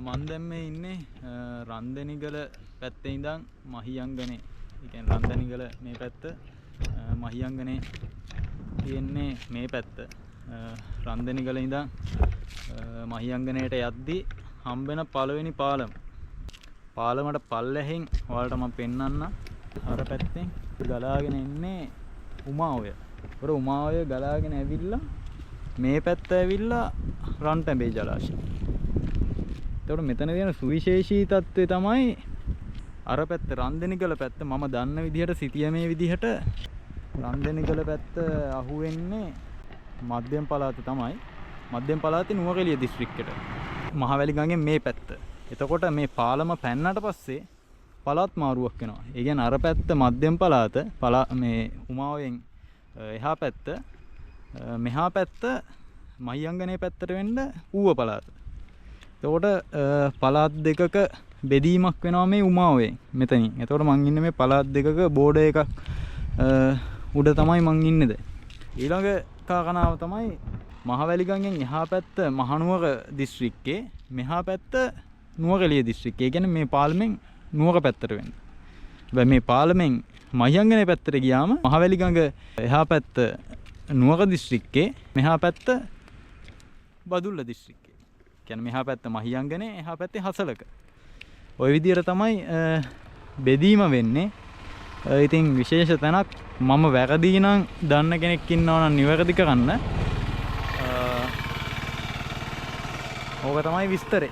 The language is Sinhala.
මම දැන් මේ ඉන්නේ රන්දෙනිගල පැත්තේ ඉඳන් මහියංගනේ. ඒ කියන්නේ රන්දෙනිගල මේ පැත්ත මහියංගනේ තියෙන්නේ මේ පැත්ත. රන්දෙනිගල ඉඳන් මහියංගනේට යද්දි හම්බෙන පළවෙනි පාලම. පාලමට පල්ලෙහින් ඔයාලට මම පෙන්නන්න. අර පැත්තෙන් ගලාගෙන එන්නේ උමාඔය. ඒතර උමාඔය ගලාගෙන ඇවිල්ලා මේ පැත්ත ඇවිල්ලා රන්ටැඹේ ජලාශය. එතකොට මෙතන තියෙන සුවිශේෂී තත්ත්වය තමයි අර පැත්ත රන්දෙනිගල පැත්ත මම දන්න විදිහට සිටියමේ විදිහට රන්දෙනිගල පැත්ත අහුවෙන්නේ මධ්‍යම පළාත තමයි. මධ්‍යම පළාතේ නුවරඑළිය දිස්ත්‍රික්කයට. මහවැලි ගඟෙන් මේ පැත්ත. එතකොට මේ පාලම පැන්නට පස්සේ පළාත් මාරුවක් වෙනවා. ඒ කියන්නේ අර පැත්ත මධ්‍යම පළාත මේ උමාවෙන් එහා පැත්ත මෙහා පැත්ත මහියංගනේ පැත්තට වෙන්න ඌව පළාත. එතකොට පළාත් දෙකක බෙදීමක් වෙනවා මේ උමාවෙන් මෙතනින්. එතකොට මං ඉන්නේ මේ පළාත් දෙකක බෝඩර් එකක් උඩ තමයි මං ඉන්නේ දැන්. ඊළඟ කාරණාව තමයි මහවැලි ගඟෙන් එහා පැත්ත මහනුවර දිස්ත්‍රික්කේ මෙහා පැත්ත නුවරඑළිය දිස්ත්‍රික්කේ. ඒ කියන්නේ මේ පාලමෙන් නුවර පැත්තට වෙන්න. හැබැයි මේ පාලමෙන් මහියංගනේ පැත්තට ගියාම මහවැලි ගඟ එහා පැත්ත නුවර දිස්ත්‍රික්කේ මෙහා පැත්ත බදුල්ල දිස්ත්‍රික්කේ. කියන්නේ මෙහා පැත්ත මහියංගනේ එහා පැත්තේ හසලක. ওই විදිහට තමයි බෙදීම වෙන්නේ. ඉතින් විශේෂ තැනක් මම වැරදි නම් දන්න කෙනෙක් ඉන්නවා නම් නිවැරදි කරන්න. ඕක තමයි විස්තරේ.